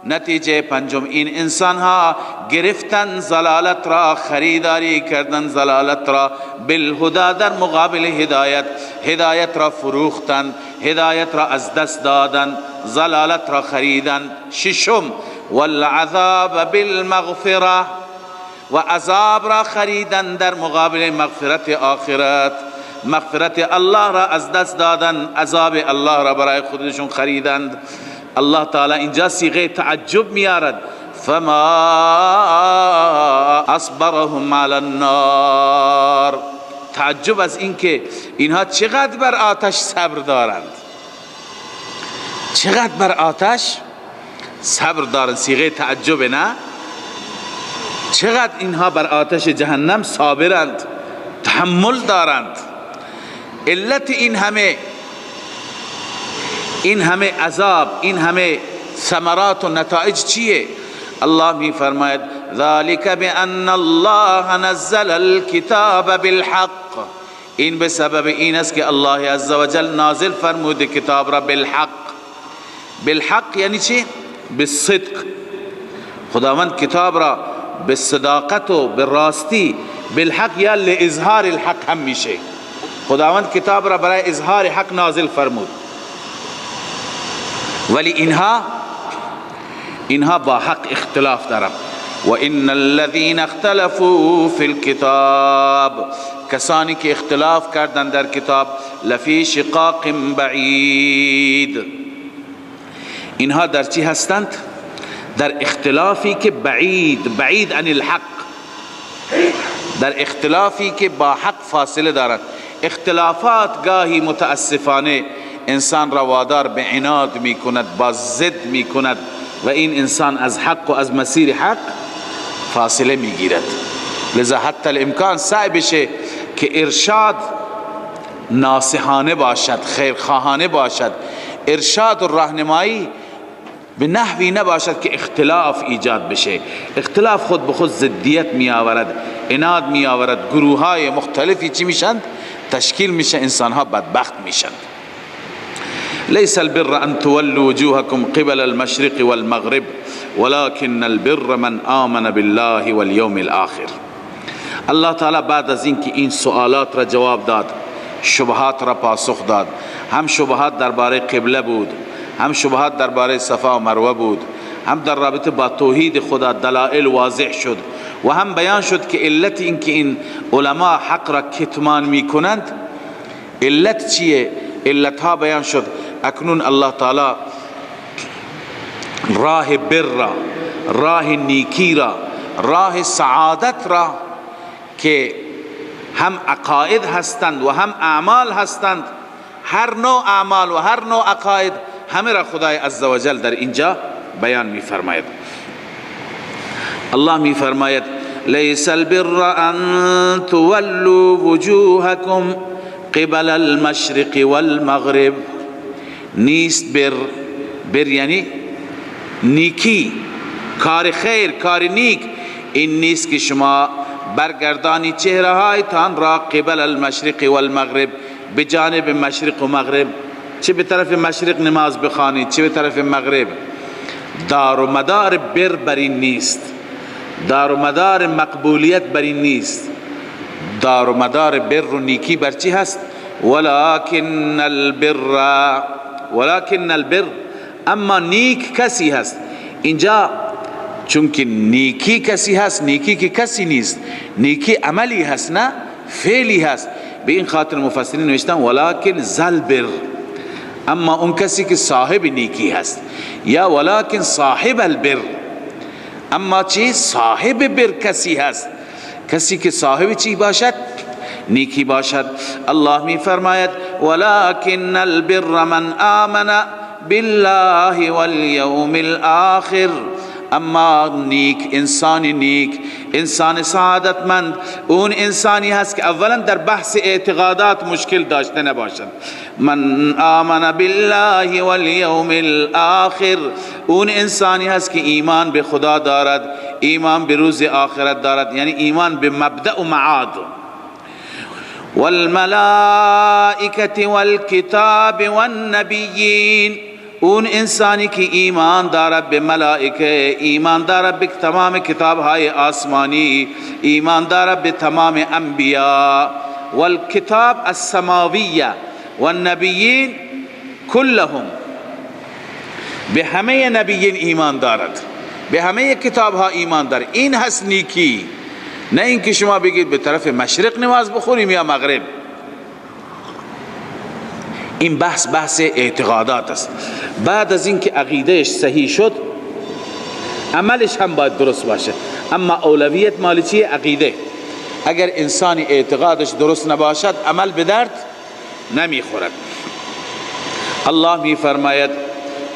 نتیجه پنجم این انسان ها گرفتن ضلالت را، خریداری کردن ضلالت را، بالهدى در مقابل هدایت، هدایت را فروختن، هدایت را از دست دادن، ضلالت را خریدن. ششم والعذاب بالمغفرة، و عذاب را خریدن در مقابل مغفرت آخرت، مغفرت الله را از دست دادن، عذاب الله را برای خودشون خریدند. الله تعالی اینجا صیغه تعجب میارد، فما اصبرهم علی النار، تعجب از اینکه اینها چقدر بر آتش صبر دارند، چقدر بر آتش صبر دارند. صیغه تعجب، نه؟ چقدر اینها بر آتش جهنم صابرند، تحمل دارند. علت این همه عذاب، این همه ثمرات و نتایج چیه؟ الله می فرماید ذالک بان الله نزل الكتاب بالحق، این به سبب این است که الله عزوجل نازل فرموده کتاب را بالحق. بالحق یعنی چی؟ بالصدق. خداوند کتاب را به صداقت و به راستی، بالحق یا لاظهار الحق هم میشه. خداوند کتاب را برای اظهار حق نازل فرمود، ولی اینها با حق اختلاف دارند. و ان الذين اختلفوا في الكتاب، کسانی که اختلاف کردند در کتاب، لفی شقاق بعید، اینها در چی هستند؟ در اختلافی که بعید عن الحق، در اختلافی که با حق فاصله دارد. اختلافات گاهی متاسفانه انسان را وادار به عناد می کند، با ضد می کند و این انسان از حق و از مسیر حق فاصله می گیرد. لذا حتی الامکان سعی بشه که ارشاد ناصحانه باشد، خیرخواهانه باشد، ارشاد و راهنمایی به نحوی نباشد که اختلاف ایجاد بشه. اختلاف خود به خود ضدیت می آورد، عناد می آورد، گروه های مختلفی چی میشند؟ تشکیل میشه، انسان ها بدبخت میشند. ليس البر ان تولوا وجوهكم قبل المشرق والمغرب ولكن البر من آمن بالله واليوم الآخر. الله تعالی بعد از اینکه این سوالات را جواب داد، شبهات را پاسخ داد، هم شبهات درباره قبله بود، هم شبهات درباره صفا و مروه بود، هم در رابطه با توحید خدا دلائل واضح شد و هم بیان شد که علت این که این علما حق را کتمان می کنند علت چیه؟ علت ها بیان شد. اکنون الله تعالی راه بر را، راه نیکی را، راه سعادت را که هم عقاید هستند و هم اعمال هستند، هر نوع اعمال و هر نوع عقاید همه را خدای عزوجل در اینجا بیان می فرماید. الله می فرماید لیس البر ان تولوا وجوهکم قبل المشرق والمغرب، نیست بر یعنی نیکی، کار خیر، کار نیک، این نیست که شما برگردانی چهره هایتان را قبل المشرق والمغرب، به جانب مشرق و مغرب، چه به طرف مشرق نماز بخوانید چه به طرف مغرب. دار و مدار بر این نیست، دار و مدار مقبولیت بر این نیست. دار و مدار بر و نیکی بر چی هست؟ ولكن البر، اما نیک کسی هست. اینجا چون که نیکی کسی هست، نیکی که کسی نیست، نیکی عملی هست نه فعلی هست. به این خاطر مفسرین نوشتن ولكن ذل بر، اما اون کسی که صاحب نیکی هست، یا ولكن صاحب البر، اما چی؟ صاحب بر کسی هست، کسی که صاحب چی باشد؟ نیکی باشد. الله می فرماید ولكن البر من آمن بالله والیوم الآخر. اما نیک، انسان سعادتمند اون انسانی هست که اولا در بحث اعتقادات مشکل داشته نباشد. من آمن بالله والیوم الآخر، اون انسانی هست که ایمان به خدا دارد، ایمان به روز آخرت دارد، یعنی ایمان به مبدأ و معاد. والملائکة والکتاب والنبیین، اون انسانی که ایمان دارد به ملائکه، ایمان دارد به تمام کتاب های آسمانی، ایمان دارد به تمام انبیاء، والکتاب السماویه والنبیین کلهم، به همه نبیین ایمان دارد، به همه کتاب ها ایمان دارد. این هست نیکی، نه اینکه شما بگید به طرف مشرق نماز بخوریم یا مغرب. این بحث اعتقادات است. بعد از اینکه عقیدهش صحیح شد عملش هم باید درست باشه، اما اولویت مال چیه؟ عقیده. اگر انسانی اعتقادش درست نباشد عمل به درد نمیخورد. الله می فرماید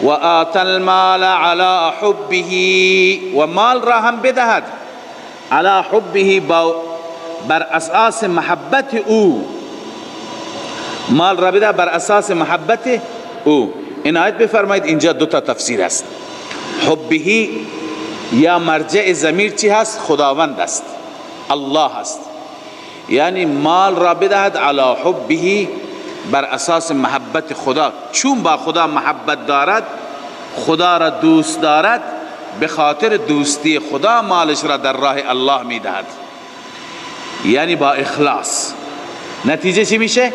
و آتی المال علی حبه، و مال را هم بدهد علی حبه، بر اساس محبت او. مال را بده بر اساس محبت او. عنایت بفرمایید اینجا دو تا تفسیر است. حبه یا مرجع ضمیر چی هست؟ خداوند است، الله است. یعنی مال را بدهد علی حبه، بر اساس محبت خدا. چون با خدا محبت دارد، خدا را دوست دارد، به خاطر دوستی خدا مالش را در راه الله میدهد، یعنی با اخلاص. نتیجه چی میشه؟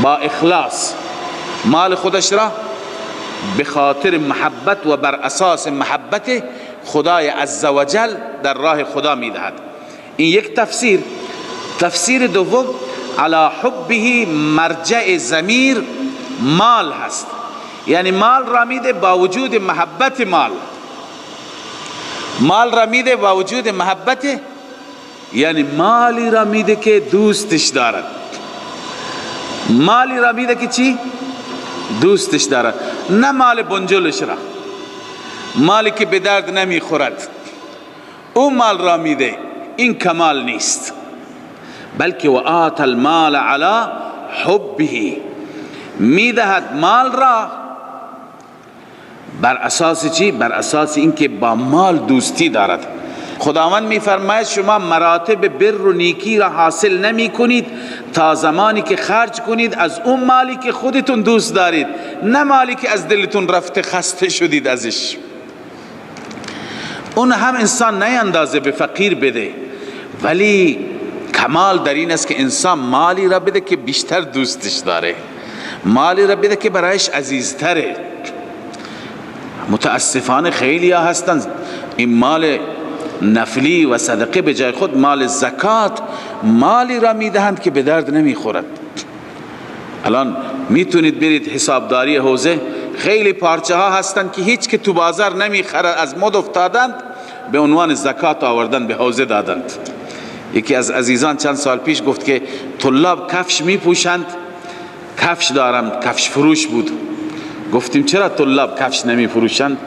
با اخلاص مال خودش را به خاطر محبت و بر اساس محبت خدای عزوجل در راه خدا میدهد. این یک تفسیر. تفسیر دوم، علی حبه مرجع ضمیر مال هست، یعنی مال را میده با وجود محبت مال را میده با وجود محبت، یعنی مالی را میده که دوستش دارد، مالی را میده که چی؟ دوستش دارد، نه مال بنجلش را، مالی که به درد نمیخورد اون مال را میده. این کمال نیست، بلکه و آت المال علی حبه، میدهد مال را بر اساس چی؟ بر اساس اینکه با مال دوستی دارد. خداوند میفرماید شما مراتب بر و نیکی را حاصل نمی کنید تا زمانی که خرج کنید از اون مالی که خودتون دوست دارید، نه مالی که از دلتون رفته خسته شدید ازش. اون هم انسان نیندازه به فقیر بده، ولی کمال در این است که انسان مالی را بده که بیشتر دوستش داره، مالی را بده که برایش عزیزتره. متاسفانه خیلی ها هستند این مال نفلی و صدقه به جای خود مال زکات مالی را میدهند که به درد نمیخورد. الان میتونید برید حسابداری حوزه، خیلی پارچه ها هستند که هیچ که تو بازار نمیخرد، از مد افتادند، به عنوان زکات آوردن به حوزه دادند. یکی از عزیزان چند سال پیش گفت که طلاب کفش میپوشند، کفش دارم، کفش فروش بود. گفتیم چرا طلاب کفش نمی فروشند؟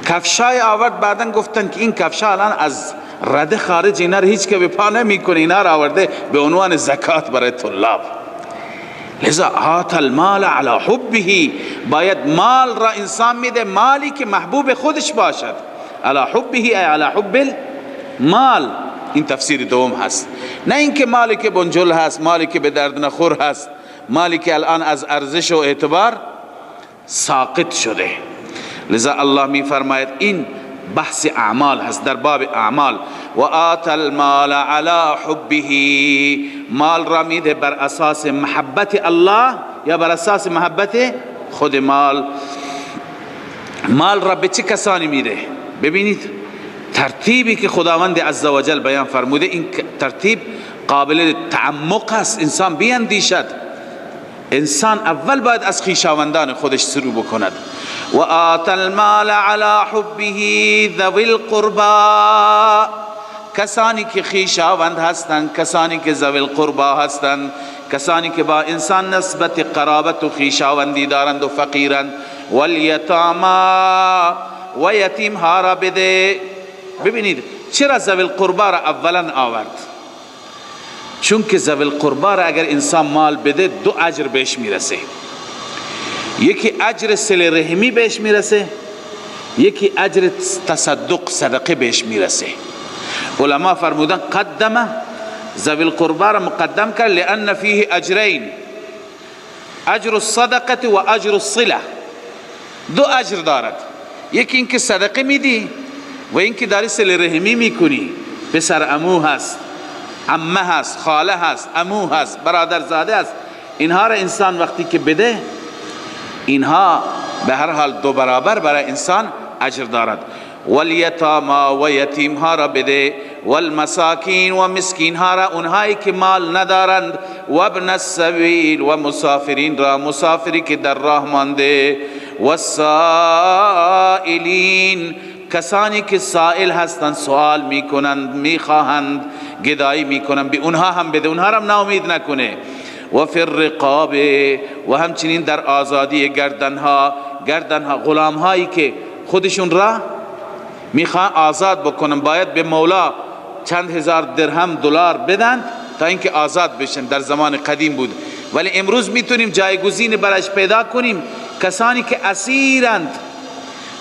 کفشای آورد، بعدن گفتن که این کفشا الان از رده خارج، اینا رو هیچ که به پا نمی کنه، اینا رو آورده به عنوان زکات برای طلاب. لذا آت المال علی حبه، باید مال را انسان میده مالی که محبوب خودش باشد. علی حبه ای علی حب المال. این تفسیر دوم هست، نه اینکه مالی که بنجل هست، مالی که به درد نخور هست، مالی که الان از ارزش و اعتبار ساقط شده. لذا الله می فرماید این بحث اعمال هست، در باب اعمال. و آت المال علی حبه، مال را میده بر اساس محبت الله یا بر اساس محبت خود مال. مال را به چه کسانی میده؟ ببینید ترتیبی که خداوند عزوجل بیان فرموده، این ترتیب قابل تعمق است، انسان بیندیشد. انسان اول باید از خویشاوندان خودش شروع بکند. و آت المال علی حبه ذوی القربا، کسانی که خویشاوند هستند، کسانی که ذوی القربا هستند، کسانی که با انسان نسبت قرابت و خویشاوندی دارند و فقیرند. والیتاما و یتیم ها را بده. ببینید چرا ذوی القربا را اولا آورد؟ چون که ذوی القربا را اگر انسان مال بده دو اجر بهش میرسه. یکی اجر صله رحمی بهش میرسه، یکی اجر تصدق صدقه بهش میرسه. علما فرمودن قدمه ذوی القربا را مقدم کرد لان فیه اجرین، اجر الصدقه و اجر الصله. دو اجر دارد، یکی اینکه صدقه میدی و اینکه داری صله رحمی میکنی. پسر عمو هست، عمه هست، خاله هست، عمو هست، برادرزاده هست. اینها را انسان وقتی که بده، اینها به هر حال دو برابر برای انسان اجر دارد. والیتاما و یتیم ها را بده، والمساکین و مسکین ها را، اونهایی که مال ندارند، و ابن السبیل و مسافرین را، مسافری که در راه مانده، والسائلین کسانی که سائل هستند، سوال میکنند، میخواهند، گدایی میکنند، به اونها هم بده، اونها را هم ناامید نکنه. و فی الرقاب و همچنین در آزادی گردنها غلام هایی که خودشون را میخوان آزاد بکنن، باید به مولا چند هزار درهم دلار بدن تا اینکه آزاد بشن. در زمان قدیم بود، ولی امروز میتونیم جایگزین برایش پیدا کنیم. کسانی که اسیرند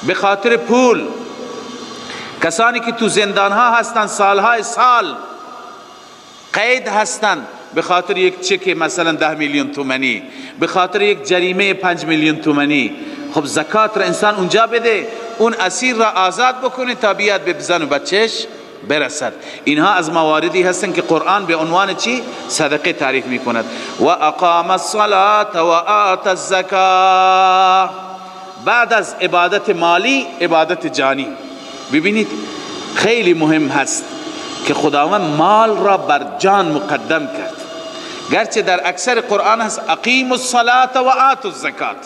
به خاطر پول، کسانی که تو زندان ها هستند، سالهای سال قید هستند به خاطر یک چک مثلا 10 میلیون تومانی، به خاطر یک جریمه 5 میلیون تومانی. خب زکات را انسان اونجا بده، اون اسیر را آزاد بکنه تا بیاد به زن و بچهش برسد. اینها از مواردی هستند که قرآن به عنوان چی؟ صدقه تعریف می کند. و اقام الصلاة و آت الزکاة. بعد از عبادت مالی عبادت جانی. ببینید خیلی مهم هست که خداوند مال را بر جان مقدم کرد، گرچه در اکثر قرآن هست اقیم الصلاة و آت الزکاة.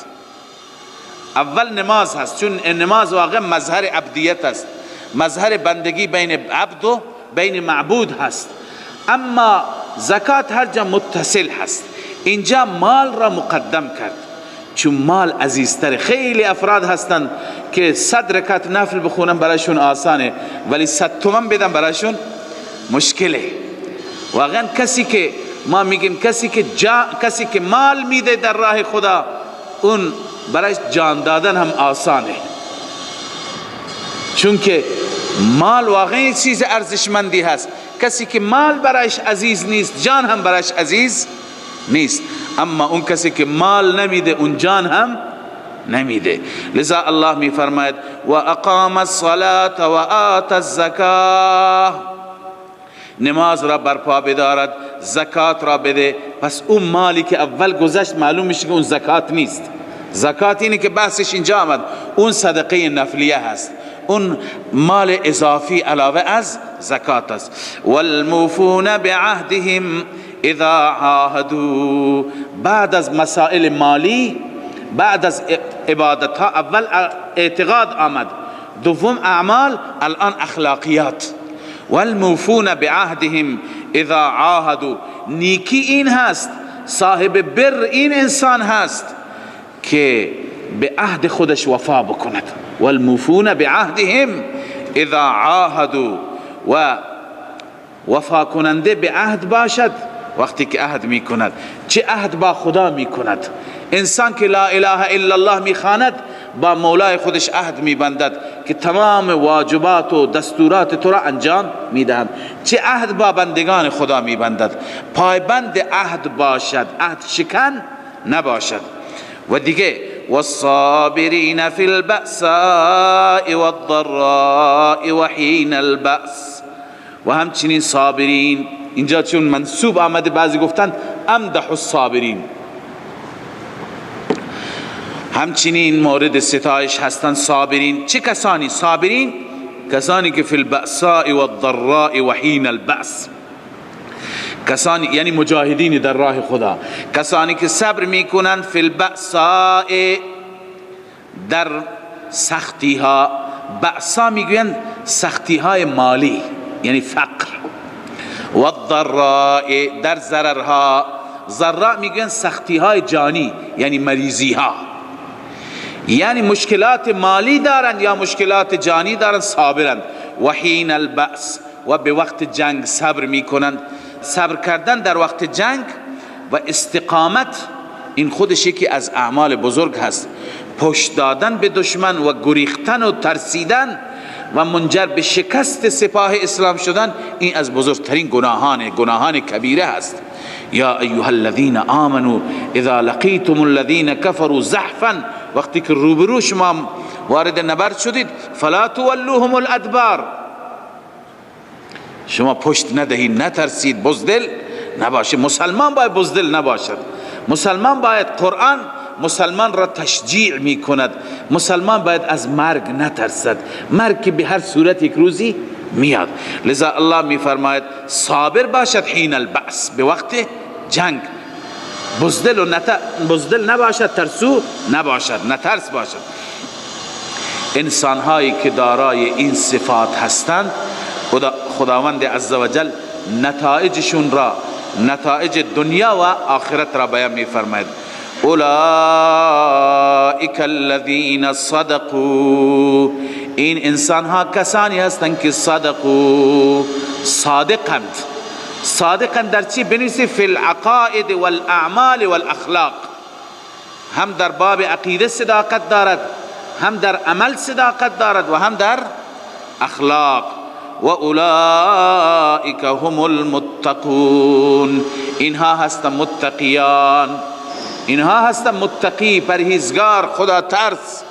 اول نماز هست، چون نماز واقع مظهر عبدیت است، مظهر بندگی بین عبد و بین معبود هست. اما زکات هر جا متصل هست، اینجا مال را مقدم کرد چون مال عزیزتر. خیلی افراد هستند که 100 رکعت نفل بخونن برایشون آسانه، ولی 100 تومن بدن برایشون مشکله. واقعا کسی که ما میگیم کسی که مال میده در راه خدا، اون برایش جان دادن هم آسانه، چون که مال واقعا چیز ارزشمندی هست. کسی که مال برایش عزیز نیست، جان هم برایش عزیز نیست. اما اون کسی که مال نمیده، اون جان هم نمیده. لذا الله می فرماید و اقام الصلاة و آت الزکاة، نماز را برپا بدارد، زکات را بده. پس اون مالی که اول گذشت معلوم میشه که اون زکات نیست. زکات اینه که بحثش اینجا آمد، اون صدقه نفلیه هست، اون مال اضافی علاوه از زکات است. والموفون بعهدهم اذا عاهدوا. بعد از مسائل مالی، بعد از عبادت ها، اول اعتقاد آمد، دوم اعمال، الان اخلاقیات. والموفون بعهدهم اذا عاهدوا. نیکی این هست، صاحب بر این انسان هست که به عهد خودش وفا بکند. والموفون بعهدهم اذا عاهدوا. و وفا کننده به عهد باشد وقتی که عهد می کند. چه عهد با خدا می کند؟ انسان که لا اله الا الله می خواند، با مولای خودش عهد می بندد که تمام واجبات و دستورات تو را انجام می دهم. چه عهد با بندگان خدا می بندد؟ پایبند عهد باشد، عهد شکن نباشد. و دیگه والصابرین فی البأساء والضراء وحین البأس. و همچنین صابرین، اینجا چون منصوب آمده بعضی گفتن امدح الصابرین، همچنین مورد ستایش هستند صابرین. چه کسانی صابرین؟ کسانی که فی البأساء والضراء وحین البأس، کسانی یعنی مجاهدین در راه خدا، کسانی که صبر میکنند فی البأساء، در سختی ها. بأسا میگویند سختی های مالی یعنی فقر. والضراء، در ضررها. ضراء میگن سختی های جانی، یعنی مریضی ها، یعنی مشکلات مالی دارند یا مشکلات جانی دارند، صابرند. و حین البأس، و به وقت جنگ صبر میکنند. صبر کردن در وقت جنگ و استقامت، این خودش یکی از اعمال بزرگ هست. پشت دادن به دشمن و گریختن و ترسیدن و منجر به شکست سپاه اسلام شدن، این از بزرگترین گناهان کبیره هست. یا ایها الذین آمنوا اذا لقیتم الذین کفروا زحفا، وقتی که روبرو شما وارد نبرد شدید، فلا تولوهم الادبار، شما پشت ندهید، نترسید، بزدل نباشید. مسلمان باید بزدل نباشد. مسلمان باید قرآن مسلمان را تشجیع می کند. مسلمان باید از مرگ نترسد. مرگ که به هر صورت یک روزی میاد. لذا الله می فرماید صابر باشد حین البأس، به وقت جنگ. بزدل نباشد، ترسو نباشد، نترس باشد. انسان هایی که دارای این صفات هستند، خداوند عزوجل نتایجشون را، نتایج دنیا و آخرت را بیان می فرماید. اولئک الذین صدقوا، این انسان ها کسانی هستند که صادقند. صادقند در چی؟ بنویسی فی العقائد والاعمال والاخلاق. هم در باب عقیده صداقت دارد، هم در عمل صداقت دارد و هم در اخلاق. و اولئک هم المتقون، اینها هستند متقیان، اینها هستند متقی، پرهیزگار، خدا ترس.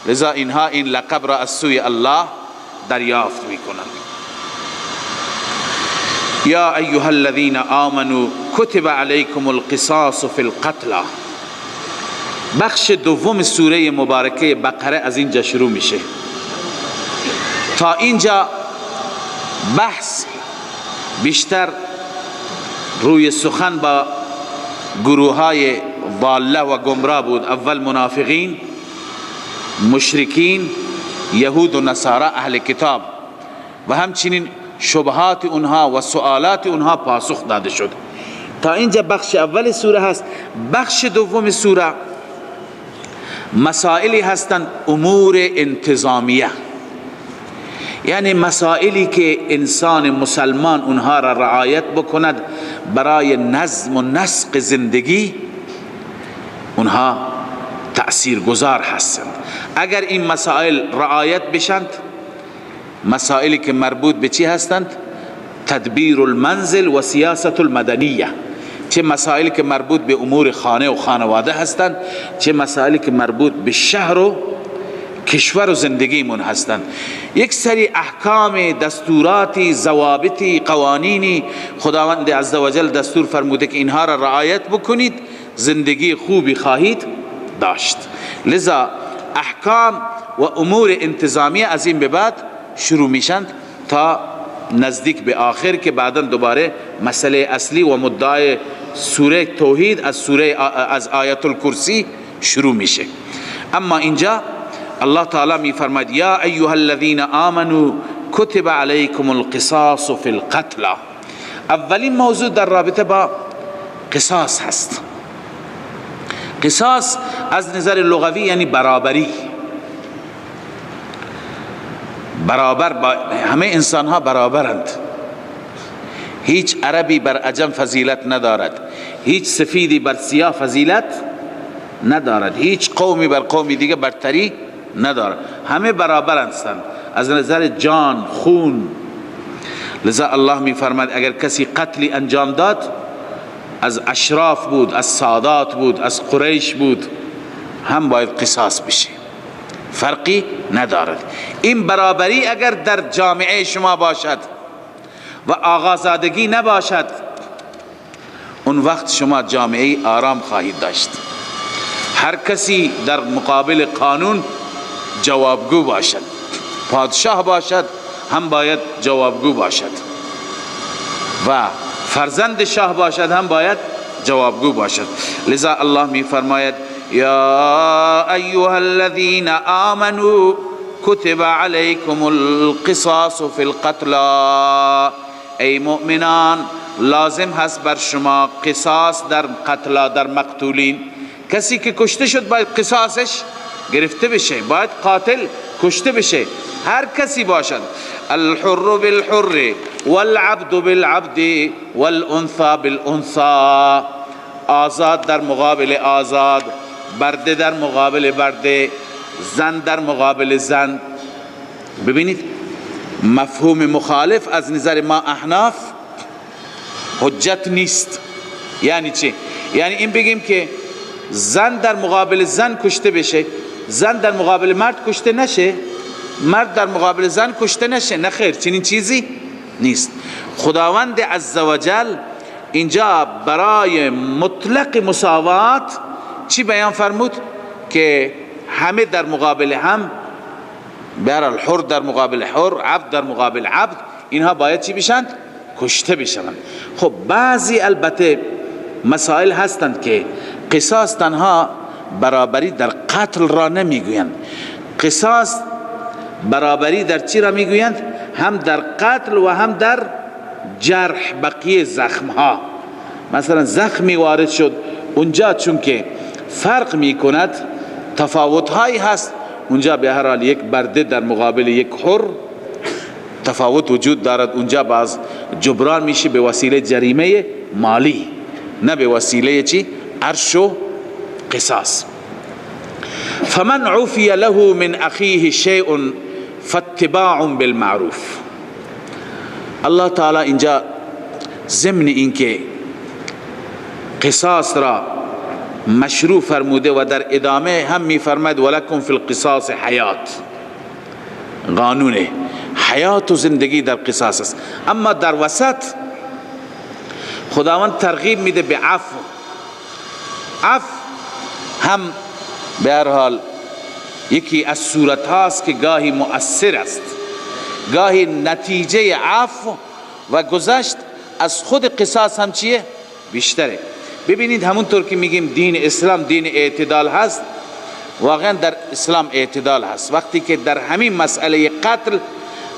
لذا اینها این لقب را از سوی الله دریافت میکنند. یا ایها الذین آمنوا کتب علیکم القصاص فی القتلى. بخش دوم سوره مبارکه بقره از اینجا شروع میشه. تا اینجا بحث بیشتر روی سخن با گروه های ضاله و گمراه بود. اول منافقین، مشرکین، یهود و نصارا، اهل کتاب، و همچنین شبهات اونها و سوالات اونها پاسخ داده شد. تا اینجا بخش اول سوره هست. بخش دوم سوره مسائلی هستند امور انتظامیه، یعنی مسائلی که انسان مسلمان اونها را رعایت بکند برای نظم و نسق زندگی، اونها تأثیر گذار هستند. اگر این مسائل رعایت بشند، مسائلی که مربوط به چی هستند؟ تدبیر المنزل و سیاست المدنیه، چه مسائلی که مربوط به امور خانه و خانواده هستند، چه مسائلی که مربوط به شهر و کشور و زندگیمون هستند. یک سری احکام، دستوراتی، ضوابطی، قوانینی خداوند عزوجل دستور فرموده که اینها را رعایت بکنید، زندگی خوبی خواهید داشت. لذا احکام و امور انتظامیه از این به بعد شروع میشند تا نزدیک به آخر که بعدا دوباره مسئله اصلی و مدعای سوره توحید از آیت الکرسی شروع میشه. اما اینجا الله تعالی می فرماید یا ایها الذین آمنوا کتب علیکم القصاص فی القتلى. اولین موضوع در رابطه با قصاص هست. قصاص از نظر لغوی یعنی برابری، برابر با همه انسان ها برابرند. هیچ عربی بر عجم فضیلت ندارد، هیچ سفیدی بر سیاه فضیلت ندارد، هیچ قومی بر قومی دیگه برتری ندارد، همه برابر هستند از نظر جان، خون. لذا الله می فرماید اگر کسی قتلی انجام داد، از اشراف بود، از سادات بود، از قریش بود، هم باید قصاص بشه، فرقی ندارد. این برابری اگر در جامعه شما باشد و آقازادگی نباشد، اون وقت شما جامعه آرام خواهید داشت. هر کسی در مقابل قانون جوابگو باشد، پادشاه باشد هم باید جوابگو باشد و فرزند شاه باشد هم باید جوابگو باشد. لذا الله می فرماید یا ایها الذین آمنوا کتب علیکم القصاص فی القتلى. ای مؤمنان لازم هست بر شما قصاص در قتلا، در مقتولین. کسی که کشته شد باید قصاصش گرفته بشه، باید قاتل کشته بشه، هر کسی باشد. الحر بالحر والعبد بالعبد والانثى بالانثى، آزاد در مقابل آزاد، برده در مقابل برده، زن در مقابل زن. ببینید مفهوم مخالف از نظر ما احناف حجت نیست. یعنی چه؟ یعنی این بگیم که زن در مقابل زن کشته بشه، زن در مقابل مرد کشته نشه، مرد در مقابل زن کشته نشه. نه خیر، چنین چیزی نیست. خداوند عزوجل اینجا برای مطلق مساوات چی بیان فرمود؟ که همه در مقابل هم، بهرحال حر در مقابل حر، عبد در مقابل عبد، اینها باید چی بشن؟ کشته بشن. خب بعضی البته مسائل هستند که قصاص تنها برابری در قتل را نمیگویند. قصاص برابری در چی را میگویند؟ هم در قتل و هم در جرح، بقیه زخم ها. مثلا زخمی وارد شد اونجا چون که فرق میکند، تفاوت هایی هست اونجا، به هر حال یک برده در مقابل یک حر تفاوت وجود دارد. اونجا باز جبران میشه به وسیله جریمه مالی، نه به وسیله چی؟ عرش و قصاص. فمن عفی له من اخیه شیء فاتباع بالمعروف. الله تعالی اینجا ضمن اینکه قصاص را مشروع فرموده و در ادامه هم میفرماید ولکم فی القصاص حیات، قانون حیات و زندگی در قصاص است. اما در وسط خداوند ترغیب میده به عفو. عفو هم به هر حال یکی از صورت هاست که گاهی مؤثر است، گاهی نتیجه عفو و گذشت از خود قصاص هم چیه؟ بیشتره. ببینید همونطور که میگیم دین اسلام دین اعتدال هست، واقعا در اسلام اعتدال هست. وقتی که در همین مسئله قتل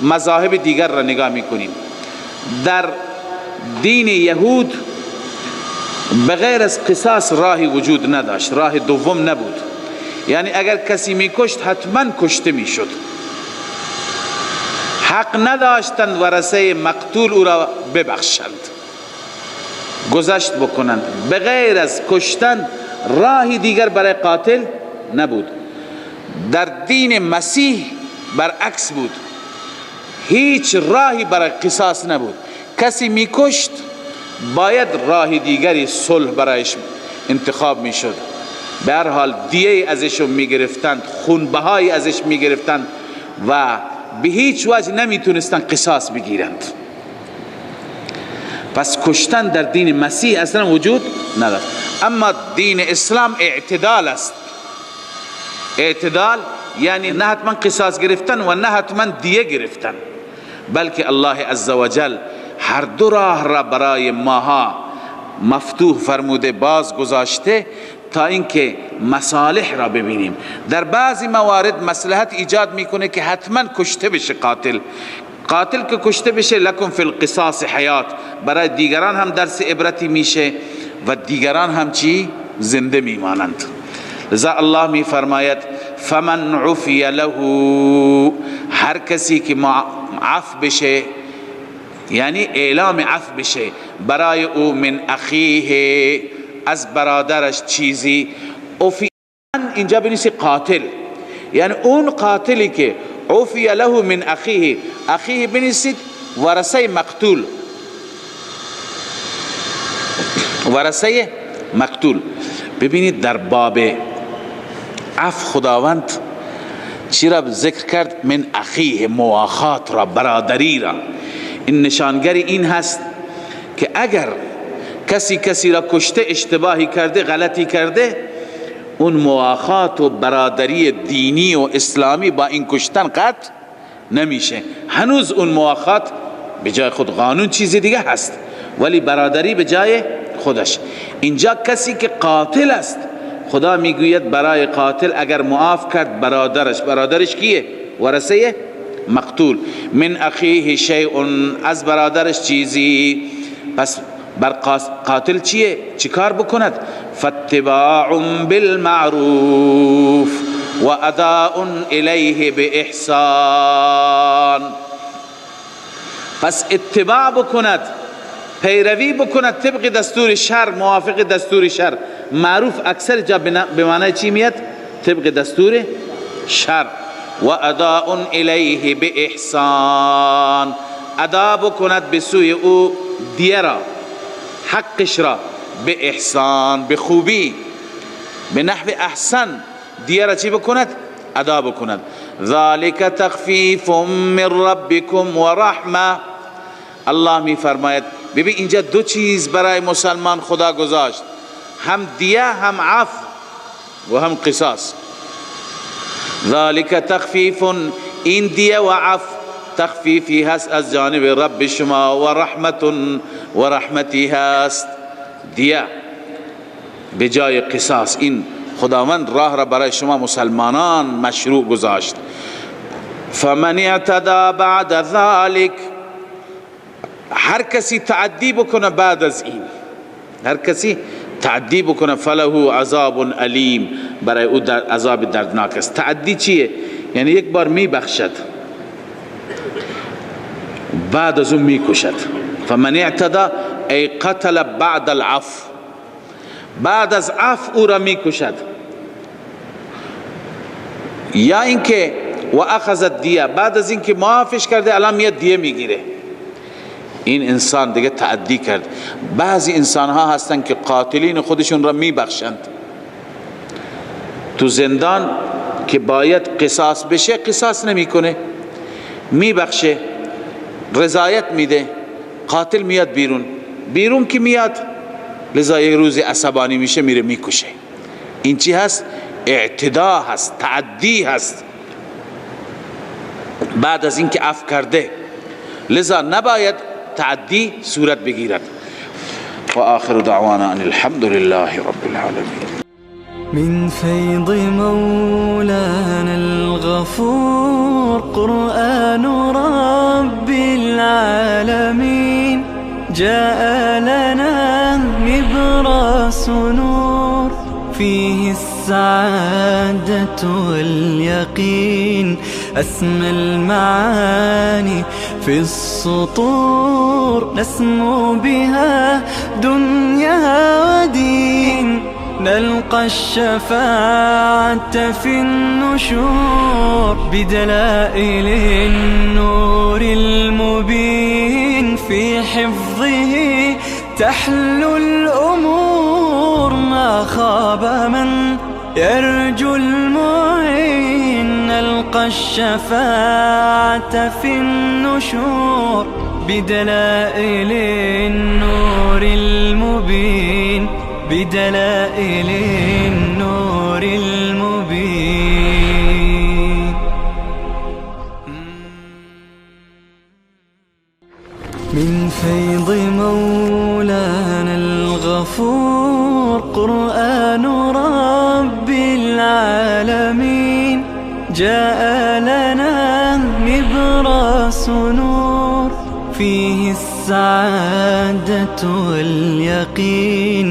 مذاهب دیگر را نگاه میکنیم، در دین یهود بغیر از قصاص راهی وجود نداشت، راه دوم نبود. یعنی اگر کسی میکشت حتما کشته میشد، حق نداشتند ورثه مقتول او را ببخشند، گذشت بکنند. بغیر از کشتن راهی دیگر برای قاتل نبود. در دین مسیح برعکس بود، هیچ راهی برای قصاص نبود. کسی میکشت باید راه دیگری صلح برایش انتخاب میشد. به هر حال دیه ازش میگرفتند، خونبهایی ازش میگرفتند و به هیچ وجه نمیتونستند قصاص بگیرند. پس کشتن در دین مسیح اصلا وجود ندارد. اما دین اسلام اعتدال است. اعتدال یعنی نه حتما قصاص گرفتن و نه حتما دیه گرفتن، بلکه الله عزوجل هر دو راه را برای ماها مفتوح فرموده، باز گذاشته تا اینکه مصالح را ببینیم. در بعضی موارد مصلحت ایجاد میکنه که حتما کشته بشه قاتل. قاتل که کشته بشه لکن فی القصاص حیات، برای دیگران هم درس عبرتی میشه و دیگران هم چی؟ زنده میمانند. لذا الله میفرماید فمن عفی له، هر کسی که عفو بشه، یعنی اعلام عفو بشه برای او، من اخیه، از برادرش چیزی. عفی اینجا بنویسی قاتل، یعنی اون قاتلی که عفی له من اخیه، اخیه بنویسید ورثه مقتول، ورثه مقتول. ببینید در باب عفو خداوند چی را ذکر کرد؟ من اخیه، مواخات را، برادری را. این نشانگری این هست که اگر کسی را کشته، اشتباهی کرده، غلطی کرده، اون مواخات و برادری دینی و اسلامی با این کشتن قطع نمیشه. هنوز اون مواخات به جای خود، قانون چیزی دیگه هست ولی برادری به جای خودش. اینجا کسی که قاتل است، خدا میگوید برای قاتل اگر معاف کرد برادرش کیه؟ ورثه مقتول. من اخیه شیء، از برادرش چیزی. پس بر قاتل چیه؟ چیکار بکند؟ فاتباع بالمعروف و اداء الیه باحسان. پس اتباع بکند، پیروی بکند طبق دستور شر، موافق دستور شر. معروف اکثر جا به معنی چی میاد؟ طبق دستور شر. و اداء الیه باحسان، ادا بکند به سوی او دیه را، حقش را، به احسان، به خوبی، به نحو احسن دیه را چی بکند؟ ادا بکند. ذالک تخفیف من ربکم و رحمه. الله می فرماید ببین اینجا دو چیز برای مسلمان خدا گذاشت، هم دیه، هم عفو و هم قصاص. ذالک تخفیف، این دیه و عفو تخفیفی هست از جانب رب شما، و رحمتی هست. دیه به جای قصاص، این خداوند راه را برای شما مسلمانان مشروع گذاشت. فمن اعتدى بعد ذلك، هر کسی تعدی بکنه بعد از این، هر کسی تعدی بکنه فله عذاب علیم، برای او عذاب دردناک است. تعدی چیه؟ یعنی یک بار می بخشد بعد از اون می کشد. فمن اعتدى ای قتل بعد العفو، بعد از عفو او را می کشد. یا اینکه و اخذ الدیه، بعد از اینکه معافش کرده الان میاد دیه میگیره، این انسان دیگه تعدی کرد. بعضی انسان ها هستن که قاتلین خودشون را میبخشند، تو زندان که باید قصاص بشه قصاص نمیکنه، میبخشه، رضایت میده، قاتل میاد بیرون که میاد لذا یک روز عصبانی میشه میره میکشه. این چی هست؟ اعتدا هست، تعدی هست بعد از اینکه عفو کرده. لذا نباید تعدی صورت بگیرد. و آخر دعوانا ان الحمد لله رب العالمين. من فيض مولانا الغفور قرآن رب العالمين، جاء لنا نبراس نور فيه السعادة واليقين، أسمى المعاني في السطور نسمو بها دنيا ودين، نلقى الشفاعة في النشور بدلائل النور المبين، في حفظه تحلو الأمور، ما خاب من يرجو المعين، نلقى الشفاعة في النشور بدلائل النور المبين، بدلائل النور المبين. من فيض مولانا الغفور قرآن رب العالمين، جاء لنا نبراس نور فيه السعادة واليقين.